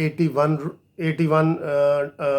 81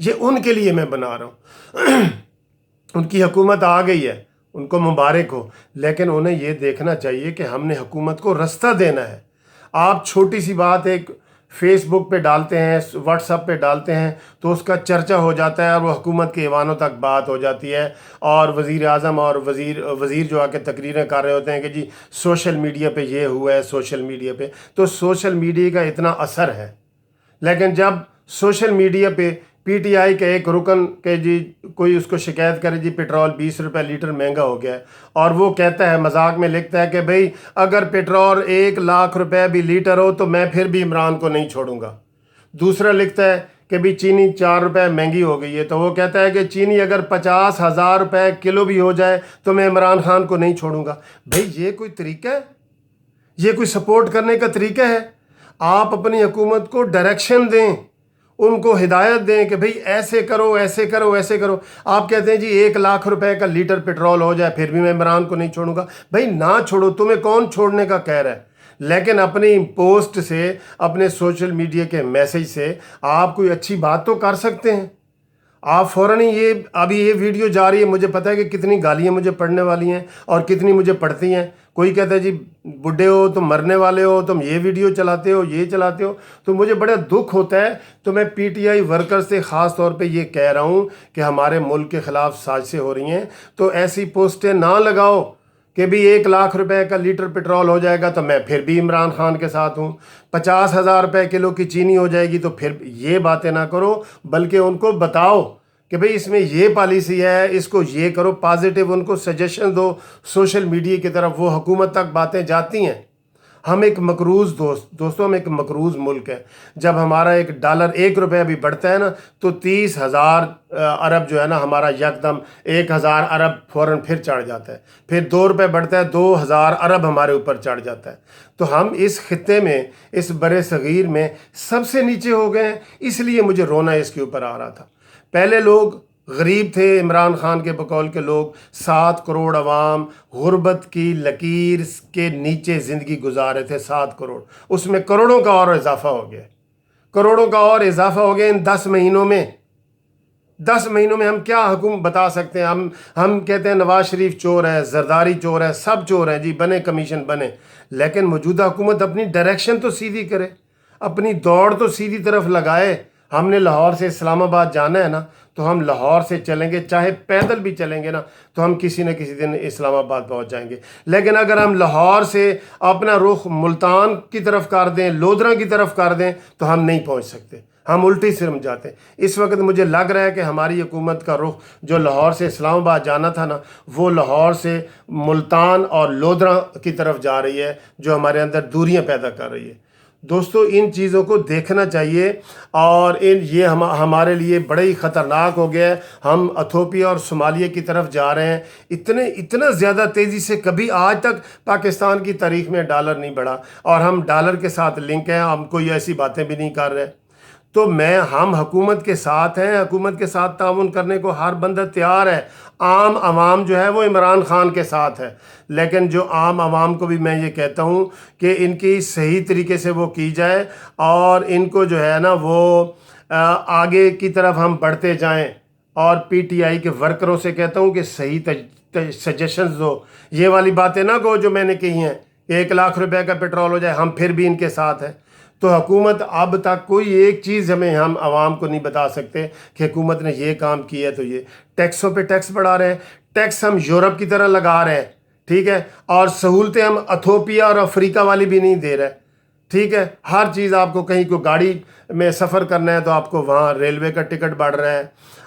یہ ان کے لیے میں بنا رہا ہوں۔ ان کی حکومت آ گئی ہے، ان کو مبارک ہو، لیکن انہیں یہ دیکھنا چاہیے کہ ہم نے حکومت کو رستہ دینا ہے۔ آپ چھوٹی سی بات ایک فیس بک پہ ڈالتے ہیں، واٹس ایپ پہ ڈالتے ہیں، تو اس کا چرچا ہو جاتا ہے اور وہ حکومت کے ایوانوں تک بات ہو جاتی ہے، اور وزیر اعظم اور وزیر جو آ کے تقریریں کر رہے ہوتے ہیں کہ جی سوشل میڈیا پہ یہ ہوا ہے، سوشل میڈیا پہ۔ تو سوشل میڈیا کا اتنا اثر ہے، لیکن جب سوشل میڈیا پہ پی ٹی آئی کا ایک رکن کہ جی کوئی اس کو شکایت کرے جی پیٹرول 20 روپے لیٹر مہنگا ہو گیا ہے، اور وہ کہتا ہے مذاق میں لکھتا ہے کہ بھئی اگر پیٹرول 1,00,000 روپے بھی لیٹر ہو تو میں پھر بھی عمران کو نہیں چھوڑوں گا۔ دوسرا لکھتا ہے کہ بھی چینی 4 روپے مہنگی ہو گئی ہے، تو وہ کہتا ہے کہ چینی اگر 50,000 روپے کلو بھی ہو جائے تو میں عمران خان کو نہیں چھوڑوں گا۔ بھئی یہ کوئی طریقہ ہے؟ یہ کوئی سپورٹ کرنے کا طریقہ ہے؟ آپ اپنی حکومت کو ڈائریکشن دیں، ان کو ہدایت دیں کہ بھئی ایسے کرو، ایسے کرو، ایسے کرو۔ آپ کہتے ہیں جی 1,00,000 روپے کا لیٹر پیٹرول ہو جائے پھر بھی میں عمران کو نہیں چھوڑوں گا۔ بھئی نہ چھوڑو، تمہیں کون چھوڑنے کا کہہ رہا ہے؟ لیکن اپنی پوسٹ سے، اپنے سوشل میڈیا کے میسج سے آپ کوئی اچھی بات تو کر سکتے ہیں۔ آپ فوراً ہی ابھی یہ ویڈیو جا رہی ہے، مجھے پتہ ہے کہ کتنی گالیاں مجھے پڑھنے والی ہیں اور کتنی مجھے پڑھتی ہیں۔ کوئی کہتا ہے جی بڈھے ہو تم، مرنے والے ہو تم، یہ ویڈیو چلاتے ہو، یہ چلاتے ہو، تو مجھے بڑا دکھ ہوتا ہے۔ تو میں پی ٹی آئی ورکر سے خاص طور پہ یہ کہہ رہا ہوں کہ ہمارے ملک کے خلاف سازشیں ہو رہی ہیں، تو ایسی پوسٹیں نہ لگاؤ کہ بھی 1,00,000 روپے کا لیٹر پیٹرول ہو جائے گا تو میں پھر بھی عمران خان کے ساتھ ہوں، 50,000 روپے کلو کی چینی ہو جائے گی تو پھر یہ باتیں نہ کرو، بلکہ ان کو بتاؤ کہ بھئی اس میں یہ پالیسی ہے، اس کو یہ کرو، پازیٹیو ان کو سجیشن دو۔ سوشل میڈیا کی طرف وہ حکومت تک باتیں جاتی ہیں۔ ہم ایک مقروض دوستوں ہم ایک مقروض ملک ہے۔ جب ہمارا ایک ڈالر 1 روپے بھی بڑھتا ہے نا تو 30,000 ارب جو ہے نا ہمارا یکدم 1,000 ارب فوراً پھر چڑھ جاتا ہے، پھر 2 روپے بڑھتا ہے 2,000 ارب ہمارے اوپر چڑھ جاتا ہے۔ تو ہم اس خطے میں، اس برِ صغیر میں سب سے نیچے ہو گئے ہیں، اس لیے مجھے رونا اس کے اوپر آ رہا تھا۔ پہلے لوگ غریب تھے، عمران خان کے بقول کے لوگ 7 کروڑ عوام غربت کی لکیر کے نیچے زندگی گزار رہے تھے، 7 کروڑ، اس میں کروڑوں کا اور اضافہ ہو گیا، کروڑوں کا اور اضافہ ہو گیا ان 10 مہینوں میں۔ 10 مہینوں میں ہم کیا حکومت بتا سکتے ہیں؟ ہم کہتے ہیں نواز شریف چور ہے، زرداری چور ہے، سب چور ہیں جی، بنے کمیشن بنے، لیکن موجودہ حکومت اپنی ڈائریکشن تو سیدھی کرے، اپنی دوڑ تو سیدھی طرف لگائے۔ ہم نے لاہور سے اسلام آباد جانا ہے نا تو ہم لاہور سے چلیں گے، چاہے پیدل بھی چلیں گے نا تو ہم کسی نہ کسی دن اسلام آباد پہنچ جائیں گے۔ لیکن اگر ہم لاہور سے اپنا رخ ملتان کی طرف کر دیں، لودھرا کی طرف کر دیں تو ہم نہیں پہنچ سکتے، ہم الٹی سرم جاتے ہیں۔ اس وقت مجھے لگ رہا ہے کہ ہماری حکومت کا رخ جو لاہور سے اسلام آباد جانا تھا نا، وہ لاہور سے ملتان اور لودھرا کی طرف جا رہی ہے، جو ہمارے اندر دوریاں پیدا کر رہی ہے۔ دوستو ان چیزوں کو دیکھنا چاہیے، اور یہ ہمارے لیے بڑا ہی خطرناک ہو گیا ہے۔ ہم ایتھوپیا اور صومالیہ کی طرف جا رہے ہیں، اتنا زیادہ تیزی سے کبھی آج تک پاکستان کی تاریخ میں ڈالر نہیں بڑھا، اور ہم ڈالر کے ساتھ لنک ہیں، ہم کوئی ایسی باتیں بھی نہیں کر رہے۔ تو ہم حکومت کے ساتھ ہیں، حکومت کے ساتھ تعاون کرنے کو ہر بندہ تیار ہے۔ عام عوام جو ہے وہ عمران خان کے ساتھ ہے، لیکن جو عام عوام کو بھی میں یہ کہتا ہوں کہ ان کی صحیح طریقے سے وہ کی جائے، اور ان کو جو ہے نا وہ آگے کی طرف ہم بڑھتے جائیں۔ اور پی ٹی آئی کے ورکروں سے کہتا ہوں کہ صحیح سجیشنز دو، یہ والی باتیں نہ کہو جو میں نے کہی ہیں کہ 1,00,000 روپے کا پیٹرول ہو جائے ہم پھر بھی ان کے ساتھ ہیں۔ تو حکومت اب تک کوئی ایک چیز ہم عوام کو نہیں بتا سکتے کہ حکومت نے یہ کام کیا ہے۔ تو یہ ٹیکسوں پہ ٹیکس بڑھا رہے ہیں، ٹیکس ہم یورپ کی طرح لگا رہے ہیں، ٹھیک ہے، اور سہولتیں ہم ایتھوپیا اور افریقہ والی بھی نہیں دے رہے، ٹھیک ہے۔ ہر چیز آپ کو کہیں کو گاڑی میں سفر کرنا ہے تو آپ کو وہاں ریلوے کا ٹکٹ بڑھ رہا ہے،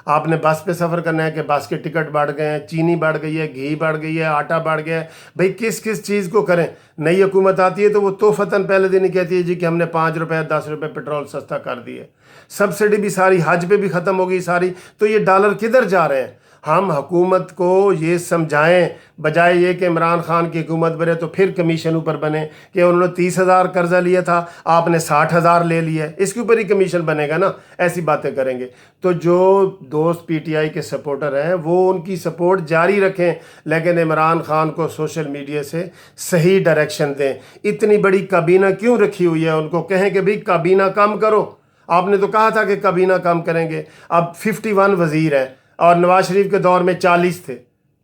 آپ نے بس پہ سفر کرنا ہے کہ بس کے ٹکٹ بڑھ گئے ہیں، چینی بڑھ گئی ہے، گھی بڑھ گئی ہے، آٹا بڑھ گیا ہے۔ بھئی کس چیز کو کریں؟ نئی حکومت آتی ہے تو وہ توفتاً پہلے دن ہی کہتی ہے جی کہ ہم نے 5 روپے 10 روپے پیٹرول سستا کر دیے، سبسڈی بھی ساری حج پہ بھی ختم ہو گئی ساری، تو یہ ڈالر کدھر جا رہے ہیں؟ ہم حکومت کو یہ سمجھائیں، بجائے یہ کہ عمران خان کی حکومت بنے تو پھر کمیشن اوپر بنے کہ انہوں نے 30,000 قرضہ لیا تھا، آپ نے 60,000 لے لیا ہے، اس کے اوپر ہی کمیشن بنے گا نا، ایسی باتیں کریں گے۔ تو جو دوست پی ٹی آئی کے سپورٹر ہیں وہ ان کی سپورٹ جاری رکھیں، لیکن عمران خان کو سوشل میڈیا سے صحیح ڈائریکشن دیں۔ اتنی بڑی کابینہ کیوں رکھی ہوئی ہے؟ ان کو کہیں کہ بھئی کابینہ کم کرو، آپ نے تو کہا تھا کہ کابینہ کم کریں گے، اب 51 وزیر ہیں اور نواز شریف کے دور میں 40 تھے،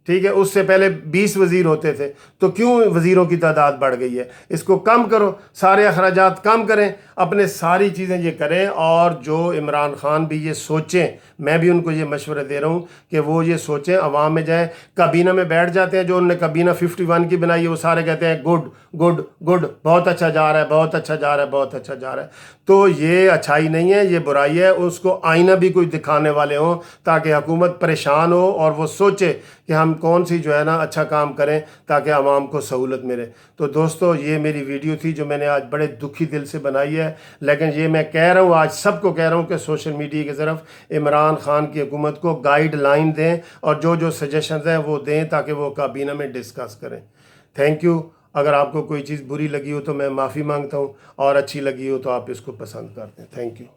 ٹھیک ہے، اس سے پہلے 20 وزیر ہوتے تھے، تو کیوں وزیروں کی تعداد بڑھ گئی ہے؟ اس کو کم کرو، سارے اخراجات کم کریں، اپنے ساری چیزیں یہ کریں، اور جو عمران خان بھی یہ سوچیں، میں بھی ان کو یہ مشورہ دے رہا ہوں کہ وہ یہ سوچیں، عوام میں جائیں، کابینہ میں بیٹھ جاتے ہیں، جو انہوں نے کابینہ 51 کی بنائی ہے وہ سارے کہتے ہیں گڈ گڈ گڈ، بہت اچھا جا رہا ہے، بہت اچھا جا رہا ہے، بہت اچھا جا رہا ہے۔ تو یہ اچھائی نہیں ہے، یہ برائی ہے، اس کو آئینہ بھی کوئی دکھانے والے ہوں تاکہ حکومت پریشان ہو اور وہ سوچے کہ ہم کون سی جو ہے نا اچھا کام کریں تاکہ عوام کو سہولت ملے۔ تو دوستو یہ میری ویڈیو تھی جو میں نے آج بڑے دکھی دل سے بنائی ہے، لیکن یہ میں کہہ رہا ہوں، آج سب کو کہہ رہا ہوں کہ سوشل میڈیا کی طرف عمران خان کی حکومت کو گائیڈ لائن دیں اور جو سجیشنز ہیں وہ دیں تاکہ وہ کابینہ میں ڈسکس کریں۔ Thank you. اگر آپ کو کوئی چیز بری لگی ہو تو میں معافی مانگتا ہوں، اور اچھی لگی ہو تو آپ اس کو پسند کرتے ہیں۔ Thank you.